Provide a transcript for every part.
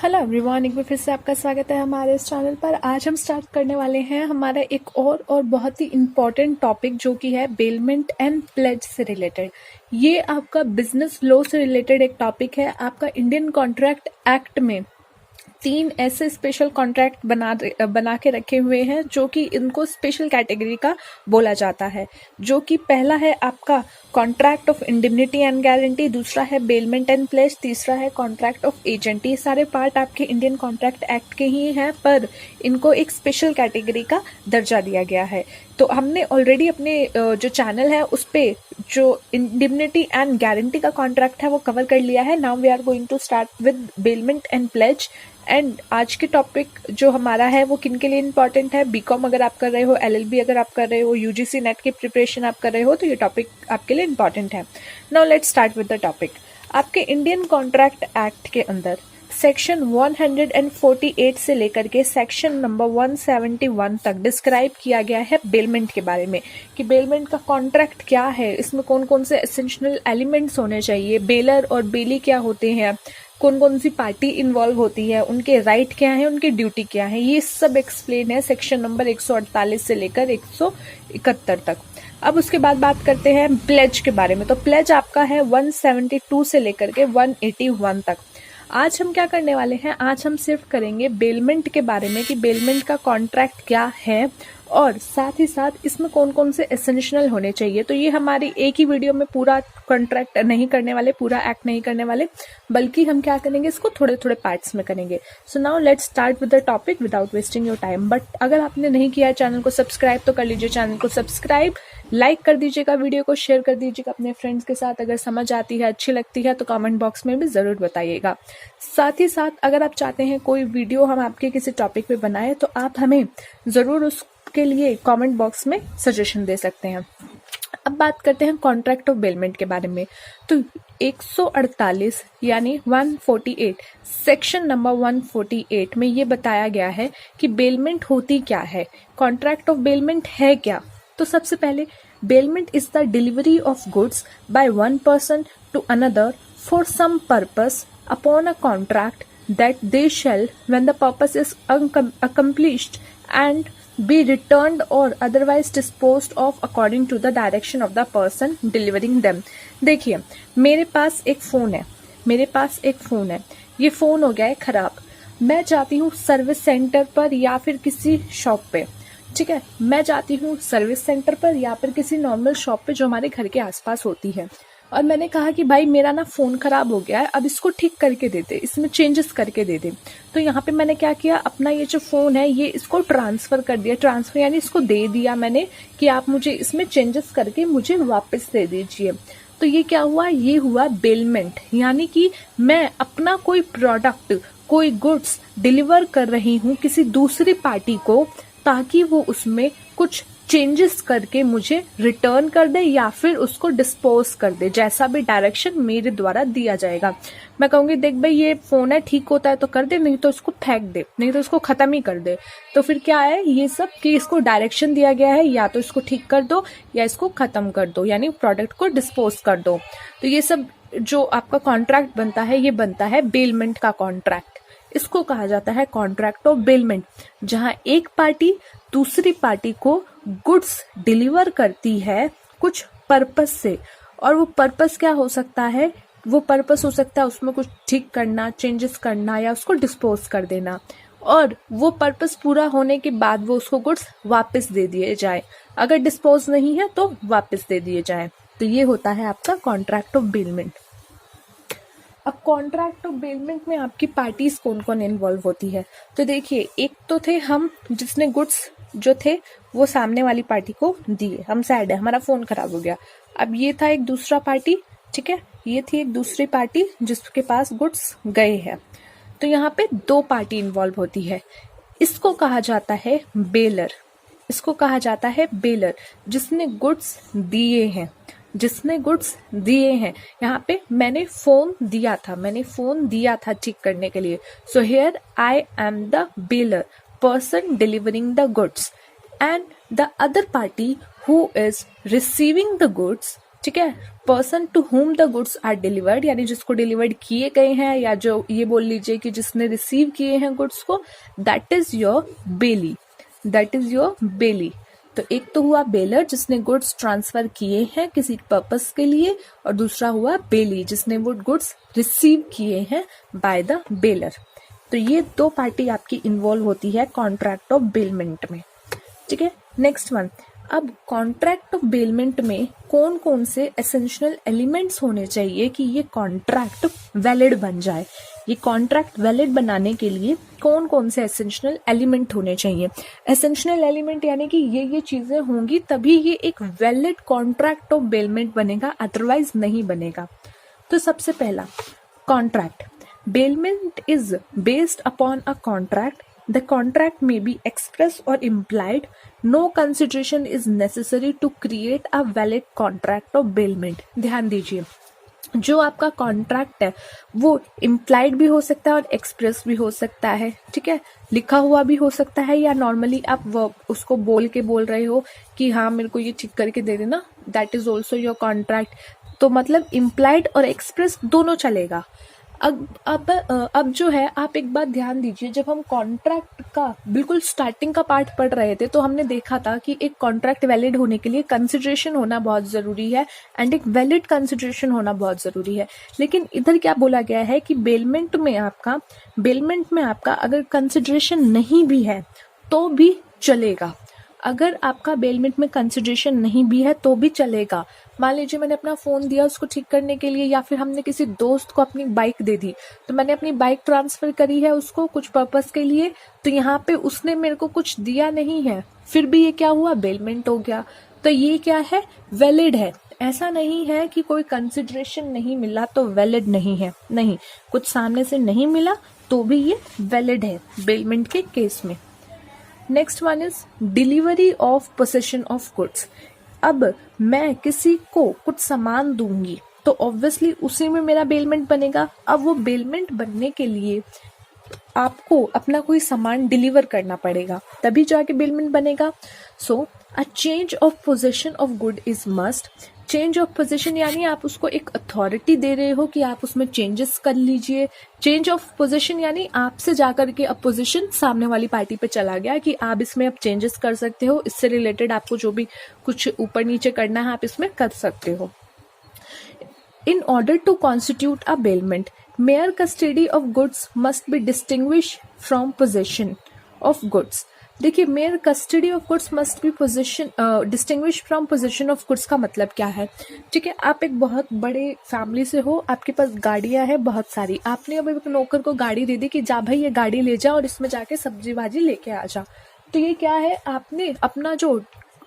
Hello everyone, एक बार फिर से आपका स्वागत है हमारे इस चैनल पर। आज हम स्टार्ट करने वाले हैं हमारा एक और बहुत ही इम्पोर्टेंट टॉपिक, जो कि है बेलमेंट एंड प्लेज से रिलेटेड। ये आपका बिजनेस लॉ से रिलेटेड एक टॉपिक है। आपका इंडियन कॉन्ट्रैक्ट एक्ट में 3 ऐसे स्पेशल कॉन्ट्रैक्ट बना के रखे हुए हैं, जो कि इनको स्पेशल कैटेगरी का बोला जाता है। जो कि पहला है आपका कॉन्ट्रैक्ट ऑफ इंडिमनिटी एंड गारंटी, दूसरा है बेलमेंट एंड प्लेज, तीसरा है कॉन्ट्रैक्ट ऑफ एजेंट। ये सारे पार्ट आपके इंडियन कॉन्ट्रैक्ट एक्ट के ही हैं, पर इनको एक स्पेशल कैटेगरी का दर्जा दिया गया है। तो हमने ऑलरेडी अपने जो चैनल है उस पे जो इंडिमनिटी एंड गारंटी का कॉन्ट्रैक्ट है वो कवर कर लिया है। Now we are going to start with bailment and pledge. And आज के टॉपिक जो हमारा है वो किन के लिए इम्पोर्टेंट है। बीकॉम अगर आप कर रहे हो, एलएलबी अगर आप कर रहे हो, यूजीसी नेट की प्रिपरेशन आप कर रहे हो, तो ये टॉपिक आपके लिए इम्पोर्टेंट है। Now let's start with the topic. आपके इंडियन कॉन्ट्रैक्ट एक्ट के अंदर सेक्शन 148 से लेकर के सेक्शन नंबर 171 तक डिस्क्राइब किया गया है बेलमेंट के बारे में, कि बेलमेंट का कॉन्ट्रैक्ट क्या है, इसमें कौन कौन से एसेंशियल एलिमेंट्स होने चाहिए, बेलर और बेली क्या होते हैं, कौन कौन सी पार्टी इन्वॉल्व होती है, उनके राइट क्या है, उनकी ड्यूटी क्या है। ये सब एक्सप्लेन है सेक्शन नंबर 148 से लेकर 171 तक। अब उसके बाद बात करते हैं प्लेज के बारे में। तो प्लेज आपका है 172 से लेकर के 181 तक। आज हम क्या करने वाले हैं, आज हम सिर्फ करेंगे बेलमेंट के बारे में, कि बेलमेंट का कॉन्ट्रैक्ट क्या है और साथ ही साथ इसमें कौन कौन से एसेंशियल होने चाहिए। तो ये हमारी एक ही वीडियो में पूरा कॉन्ट्रैक्ट नहीं करने वाले, पूरा एक्ट नहीं करने वाले, बल्कि हम क्या करेंगे, इसको थोड़े थोड़े पार्ट्स में करेंगे। So now let's start with the topic without wasting your time. But अगर आपने नहीं किया है चैनल को सब्सक्राइब, तो कर लीजिए चैनल को सब्सक्राइब, लाइक कर दीजिएगा, वीडियो को शेयर कर दीजिएगा अपने फ्रेंड्स के साथ। अगर समझ आती है, अच्छी लगती है, तो कमेंट बॉक्स में भी जरूर बताइएगा। साथ ही साथ अगर आप चाहते हैं कोई वीडियो हम आपके किसी टॉपिक पे बनाए, तो आप हमें जरूर उसके लिए कमेंट बॉक्स में सजेशन दे सकते हैं। अब बात करते हैं कॉन्ट्रैक्ट ऑफ बेलमेंट के बारे में। तो 148 यानी 148 सेक्शन नंबर 148 में ये बताया गया है कि बेलमेंट होती क्या है, कॉन्ट्रैक्ट ऑफ बेलमेंट है क्या। तो सबसे पहले, bailment is the delivery of goods by one person to another for some purpose upon a contract that they shall, when the purpose is accomplished and be returned or otherwise disposed of according to the direction of the person delivering them। देखिए, मेरे पास एक phone है, ये phone हो गया है खराब। मैं जाती हूँ सर्विस सेंटर पर या फिर किसी शॉप पे, ठीक है, मैं जाती हूँ सर्विस सेंटर पर या फिर किसी नॉर्मल शॉप पे जो हमारे घर के आसपास होती है, और मैंने कहा कि भाई मेरा ना फोन खराब हो गया है, अब इसको ठीक करके दे दे, इसमें चेंजेस करके दे दे। तो यहाँ पे मैंने क्या किया, अपना ये जो फोन है ये इसको ट्रांसफर कर दिया। ट्रांसफर यानी इसको दे दिया मैंने कि आप मुझे इसमें चेंजेस करके मुझे वापस दे दीजिए। तो ये क्या हुआ, ये हुआ बेलमेंट। यानी कि मैं अपना कोई प्रोडक्ट, कोई गुड्स डिलीवर कर रही हूँ किसी दूसरी पार्टी को, ताकि वो उसमें कुछ चेंजेस करके मुझे रिटर्न कर दे या फिर उसको डिस्पोज कर दे, जैसा भी डायरेक्शन मेरे द्वारा दिया जाएगा। मैं कहूंगी देख भाई ये फोन है, ठीक होता है तो कर दे, नहीं तो इसको फेंक दे, नहीं तो इसको खत्म ही कर दे। तो फिर क्या है ये सब, कि इसको डायरेक्शन दिया गया है, या तो इसको ठीक कर दो या इसको खत्म कर दो, यानी प्रोडक्ट को डिस्पोज कर दो। तो ये सब जो आपका कॉन्ट्रैक्ट बनता है, ये बनता है बेलमेंट का कॉन्ट्रैक्ट। इसको कहा जाता है कॉन्ट्रैक्ट ऑफ बेलमेंट, जहां एक पार्टी दूसरी पार्टी को गुड्स डिलीवर करती है कुछ पर्पस से। और वो पर्पस क्या हो सकता है, वो पर्पस हो सकता है उसमें कुछ ठीक करना, चेंजेस करना, या उसको डिस्पोज कर देना। और वो पर्पस पूरा होने के बाद वो उसको गुड्स वापस दे दिए जाए, अगर डिस्पोज नहीं है तो वापस दे दिए जाए। तो ये होता है आपका कॉन्ट्रैक्ट ऑफ बेलमेंट। अब कॉन्ट्रैक्ट ऑफ बेलमेंट में आपकी पार्टीज कौन कौन इन्वॉल्व होती है। तो देखिए, एक तो थे हम, जिसने गुड्स जो थे वो सामने वाली पार्टी को दिए, हम सैड है, हमारा फोन खराब हो गया। अब ये था एक दूसरा पार्टी, ठीक है, ये थी एक दूसरी पार्टी जिसके पास गुड्स गए हैं। तो यहाँ पे 2 पार्टी इन्वॉल्व होती है। इसको कहा जाता है बेलर, इसको कहा जाता है बेलर, जिसने गुड्स दिए हैं, जिसने गुड्स दिए हैं। यहाँ पे मैंने फोन दिया था ठीक करने के लिए। So here I am the baler, person delivering the goods, and the other party who is receiving the goods, ठीक है। Person to whom the goods are delivered, यानी जिसको डिलीवर्ड किए गए हैं, या जो ये बोल लीजिए कि जिसने रिसीव किए हैं गुड्स को, that is your belly, that is your belly. तो एक तो हुआ बेलर जिसने गुड्स ट्रांसफर किए हैं किसी पर्पस के लिए, और दूसरा हुआ बेली जिसने वो गुड्स रिसीव किए हैं बाय द बेलर। तो ये दो पार्टी आपकी इन्वॉल्व होती है कॉन्ट्रैक्ट ऑफ बेलमेंट में। ठीक है, नेक्स्ट वन। अब कॉन्ट्रैक्ट ऑफ बेलमेंट में कौन कौन से एसेंशियल एलिमेंट्स होने चाहिए कि ये कॉन्ट्रैक्ट वैलिड बन जाए। ये कॉन्ट्रैक्ट वैलिड बनाने के लिए कौन कौन से एसेंशियल एलिमेंट होने चाहिए। एसेंशियल एलिमेंट यानी कि ये चीजें होंगी तभी ये एक वैलिड कॉन्ट्रैक्ट ऑफ बेलमेंट बनेगा, अदरवाइज नहीं बनेगा। तो सबसे पहला, contract. Bailment is based upon a contract. The contract may be express or implied. No consideration is necessary to create a valid contract of bailment. ध्यान दीजिए, जो आपका कॉन्ट्रैक्ट है वो इम्प्लाइड भी हो सकता है और एक्सप्रेस भी हो सकता है। ठीक है, लिखा हुआ भी हो सकता है, या नॉर्मली आप उसको बोल के बोल रहे हो कि हाँ मेरे को ये ठीक करके दे देना, that is also your contract. तो मतलब इम्प्लाइड और एक्सप्रेस दोनों चलेगा। अब जो है, आप एक बात ध्यान दीजिए, जब हम कॉन्ट्रैक्ट का बिल्कुल स्टार्टिंग का पार्ट पढ़ रहे थे तो हमने देखा था कि एक कॉन्ट्रैक्ट वैलिड होने के लिए कंसिडरेशन होना बहुत जरूरी है एंड एक वैलिड कंसिडरेशन होना बहुत जरूरी है। लेकिन इधर क्या बोला गया है कि बेलमेंट में आपका अगर कंसिडरेशन नहीं भी है तो भी चलेगा। अगर आपका बेलमेंट में कंसिडरेशन नहीं भी है तो भी चलेगा। मान लीजिए मैंने अपना फोन दिया उसको ठीक करने के लिए, या फिर हमने किसी दोस्त को अपनी बाइक दे दी, तो मैंने अपनी बाइक ट्रांसफर करी है उसको कुछ पर्पस के लिए, तो यहाँ पे उसने मेरे को कुछ दिया नहीं है, फिर भी ये क्या हुआ, बेलमेंट हो गया। तो ये क्या है, वैलिड है। ऐसा नहीं है कि कोई कंसिडरेशन नहीं मिला तो वैलिड नहीं है, नहीं, कुछ सामने से नहीं मिला तो भी ये वैलिड है बेलमेंट के केस में। Next one is delivery of possession of goods. अब मैं किसी को कुछ सामान दूंगी तो ऑब्वियसली उसी में मेरा बेलमेंट बनेगा। अब वो बेलमेंट बनने के लिए आपको अपना कोई सामान डिलीवर करना पड़ेगा तभी जाके बेलमेंट बनेगा। So a change of position of good is must. Change of position यानी आप उसको एक अथॉरिटी दे रहे हो कि आप उसमें चेंजेस कर लीजिए। चेंज ऑफ पोजीशन यानी आपसे जाकर के अब पोजीशन सामने वाली पार्टी पे चला गया कि आप इसमें अब चेंजेस कर सकते हो, इससे रिलेटेड आपको जो भी कुछ ऊपर नीचे करना है आप इसमें कर सकते हो। In order to constitute a bailment, mere custody of goods must be distinguish from possession of goods. देखिए, mere custody of goods must be position distinguish from position of goods का मतलब क्या है। ठीक है, आप एक बहुत बड़े फैमिली से हो, आपके पास गाड़ियां हैं बहुत सारी, आपने अब एक नौकर को गाड़ी दे दी कि जा भाई ये गाड़ी ले जा और इसमें जाके सब्जी भाजी लेके आ जा। तो ये क्या है, आपने अपना जो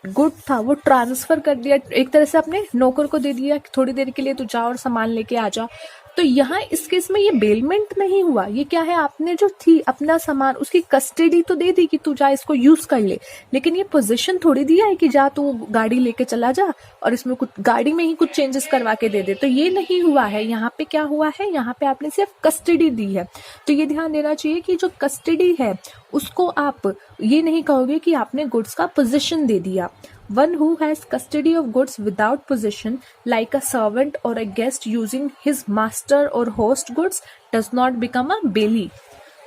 गुड था वो ट्रांसफर कर दिया, एक तरह से अपने नौकर को दे दिया थोड़ी देर के लिए तू जा और सामान लेके आ जा। तो यहाँ इस केस में ये बेलमेंट नहीं हुआ, ये क्या है, आपने जो थी अपना सामान उसकी कस्टडी तो दे दी कि तू जा इसको यूज कर ले, लेकिन ये पोजीशन थोड़ी दिया है कि जा तू गाड़ी लेके चला जा और इसमें कुछ गाड़ी में ही कुछ चेंजेस करवा के दे दे। तो ये नहीं हुआ है। यहाँ पे क्या हुआ है, यहाँ पे आपने सिर्फ कस्टडी दी है। तो ये ध्यान देना चाहिए कि जो कस्टडी है उसको आप ये नहीं कहोगे कि आपने गुड्स का पोजीशन दे दिया। One who has custody of goods without possession, like a servant or a guest using his master or host goods, does not become a bailey.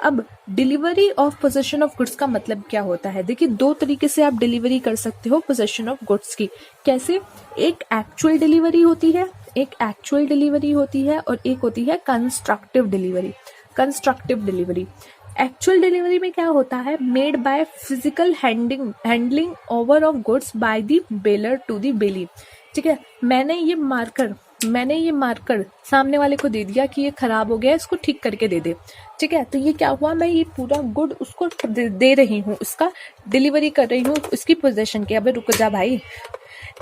अब delivery of possession of goods का मतलब क्या होता है। देखिए, दो तरीके से आप डिलीवरी कर सकते हो पोजेशन ऑफ गुड्स की। कैसे, एक एक्चुअल डिलीवरी होती है, और एक होती है constructive delivery. Constructive delivery, actual delivery में क्या होता है, made by physical handling over of goods by the bailor to the bailee. ठीक है, मैंने ये मार्कर सामने वाले को दे दिया कि ये खराब हो गया, इसको ठीक करके दे दे। ठीक है, तो ये क्या हुआ, मैं ये पूरा गुड उसको दे रही हूँ, इसका डिलीवरी कर रही हूँ, इसकी पोजीशन की। अबे रुक जा भाई,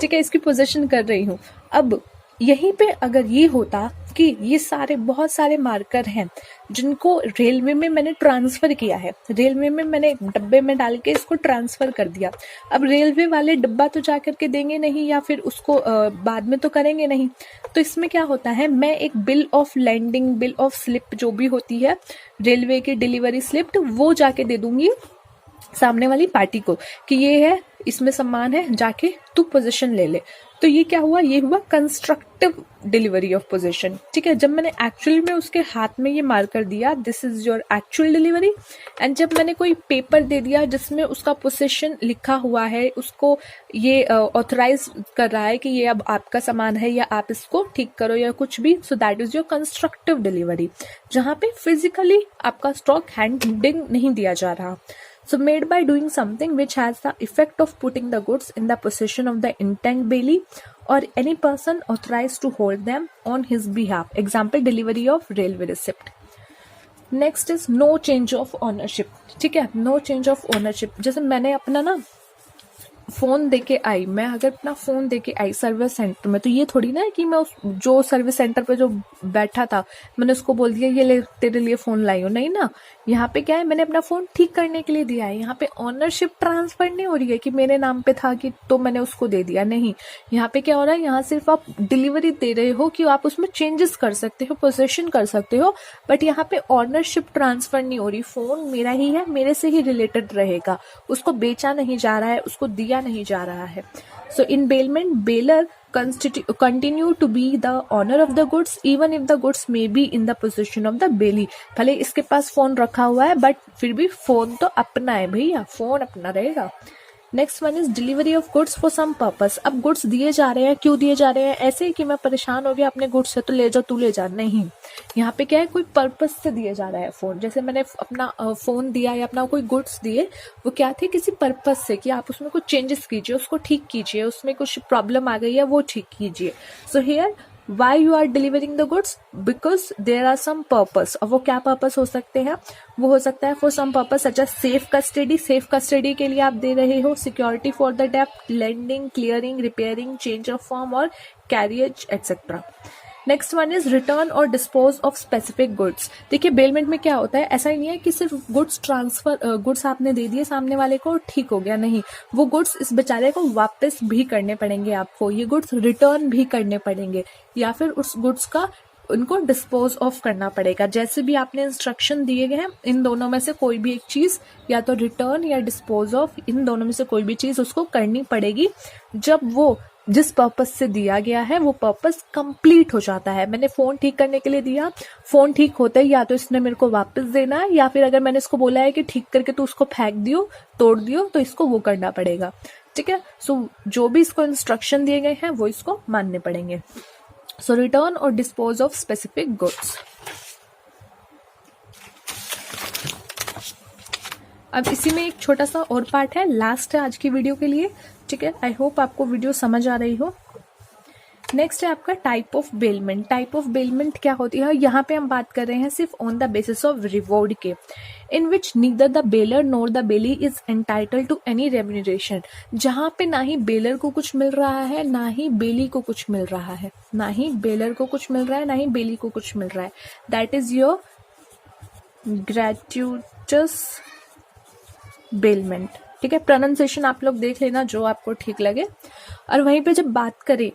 ठीक है, इसकी पोजीशन कर रही हूँ। अब यहीं पे अगर ये होता कि ये सारे बहुत सारे मार्कर हैं जिनको रेलवे में मैंने ट्रांसफर किया है, रेलवे में मैंने डब्बे में डाल के इसको ट्रांसफर कर दिया। अब रेलवे वाले डब्बा तो जा करके देंगे नहीं, या फिर उसको बाद में तो करेंगे नहीं। तो इसमें क्या होता है, मैं एक bill of landing, bill of slip जो भी होती है रेलवे की डिलीवरी स्लिप, वो जाके दे दूंगी सामने वाली पार्टी को कि ये है, इसमें सामान है, जाके तू पोजीशन ले ले। तो ये क्या हुआ, ये हुआ कंस्ट्रक्टिव डिलीवरी ऑफ पोजीशन। ठीक है, जब मैंने एक्चुअल में उसके हाथ में ये मार्कर दिया, this is your actual delivery, and जब मैंने कोई पेपर दे दिया जिसमें उसका पोजीशन लिखा हुआ है, उसको ये ऑथराइज कर रहा है कि ये अब आपका सामान है या आप इसको ठीक करो या कुछ भी, so that is your constructive delivery, जहां पे फिजिकली आपका स्टॉक हैंडिंग नहीं दिया जा रहा। So made by doing something which has the effect of putting the goods in the possession of the intent bailee or any person authorized to hold them on his behalf. Example, delivery of railway receipt. Next is no change of ownership. ठीक है, no change of ownership. जैसे मैंने अपना ना phone देके आई, मैं अगर अपना फोन देके आई सर्विस सेंटर में, तो ये थोड़ी ना है कि मैं उस जो सर्विस सेंटर पे जो बैठा था मैंने उसको बोल दिया ये ले तेरे लिए फोन लाई हो, नहीं ना। यहाँ पे क्या है, मैंने अपना फोन ठीक करने के लिए दिया है। यहाँ पे ऑनरशिप ट्रांसफर नहीं हो रही है कि मेरे नाम पे था कि तो मैंने उसको दे दिया, नहीं। यहाँ पे क्या हो रहा है, यहाँ सिर्फ आप डिलीवरी दे रहे हो कि आप उसमें चेंजेस कर सकते हो, पोजेशन कर सकते हो, बट यहाँ पे ऑनरशिप ट्रांसफर नहीं हो रही। फोन मेरा ही है, मेरे से ही रिलेटेड रहेगा, उसको बेचा नहीं जा रहा है, उसको दिया नहीं जा रहा है। So in bailment, bailor continue to be the owner of the goods even if the goods may be in the possession of the bailee। भले इसके पास फोन रखा हुआ है बट फिर भी फोन तो अपना है भैया, फोन अपना रहेगा। Next one is delivery of goods for some purpose. अब गुड्स दिए जा रहे हैं, क्यों दिए जा रहे हैं, ऐसे ही कि मैं परेशान हो गया अपने गुड्स से तो ले जा, तू ले जा, नहीं। यहाँ पे क्या है, कोई पर्पस से दिया जा रहा है फोन। जैसे मैंने अपना फोन दिया या अपना कोई गुड्स दिए, वो क्या थे, किसी पर्पस से, कि आप उसमें कुछ चेंजेस कीजिए, उसको ठीक कीजिए, उसमें कुछ प्रॉब्लम आ गई है वो ठीक कीजिए। So here why you are delivering the goods, because there are some purpose। और वो क्या पर्पस हो सकते हैं, वो हो सकता है for some purpose such as safe custody। safe custody के लिए आप दे रहे हो, security for the debt, lending, clearing, repairing, change of form और carriage etc। Next one is return और डिस्पोज ऑफ स्पेसिफिक गुड्स। देखिए बेलमेंट में क्या होता है, ऐसा ही नहीं है कि सिर्फ गुड्स ट्रांसफर, गुड्स आपने दे दिए सामने वाले को, ठीक हो गया, नहीं। वो गुड्स इस बेचारे को वापस भी करने पड़ेंगे आपको, ये गुड्स रिटर्न भी करने पड़ेंगे, या फिर उस गुड्स का उनको डिस्पोज ऑफ करना पड़ेगा। जैसे भी आपने इंस्ट्रक्शन दिए गए हैं, इन दोनों में से कोई भी एक चीज, या तो रिटर्न या डिस्पोज ऑफ, इन दोनों में से कोई भी चीज उसको करनी पड़ेगी जब वो जिस पर्पस से दिया गया है वो पर्पस कंप्लीट हो जाता है। मैंने फोन ठीक करने के लिए दिया, फोन ठीक होता ही या तो इसने मेरे को वापस देना है, या फिर अगर मैंने इसको बोला है कि ठीक करके तो उसको फेंक दियो, तोड़ दियो, तो इसको वो करना पड़ेगा। ठीक है, सो जो भी इसको इंस्ट्रक्शन दिए गए हैं वो इसको मानने पड़ेंगे। सो रिटर्न और डिस्पोज ऑफ स्पेसिफिक गुड्स। अब इसी में एक छोटा सा और पार्ट है, लास्ट है आज की वीडियो के लिए। ठीक है, आई होप आपको वीडियो समझ आ रही हो। नेक्स्ट है आपका type of bailment. Type of bailment क्या होती है, यहाँ पे हम बात कर रहे हैं सिर्फ on the basis of reward के, in which neither the bailor nor the bailee is entitle to any remuneration. जहाँ पे ना ही बेलर को कुछ मिल रहा है, ना ही बेली को कुछ मिल रहा है, ना ही बेलर को कुछ मिल रहा है, ना ही बेली को कुछ मिल रहा है। That is your gratuitous bailment. ठीक है, प्रोनाउंसिएशन आप लोग देख लेना जो आपको ठीक लगे। और वहीं पे जब बात करें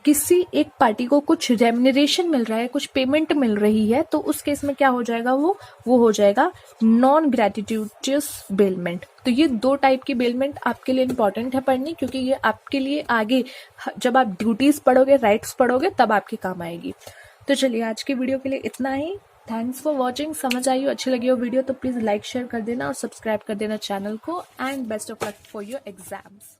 किसी एक पार्टी को कुछ रेम्यूनरेशन मिल रहा है, कुछ पेमेंट मिल रही है, तो उस केस में क्या हो जाएगा, वो हो जाएगा नॉन ग्रेटिट्यूटियस बेलमेंट। तो ये दो टाइप की बेलमेंट आपके लिए इंपॉर्टेंट है पढ़नी, क्योंकि ये आपके लिए आगे जब आप ड्यूटीज पढ़ोगे, राइट्स पढ़ोगे, तब आपके काम आएगी। तो चलिए आज की वीडियो के लिए इतना ही। Thanks for watching. समझ आई हो, अच्छी लगी हो वीडियो तो प्लीज लाइक शेयर कर देना और सब्सक्राइब कर देना चैनल को। And best of luck for your exams.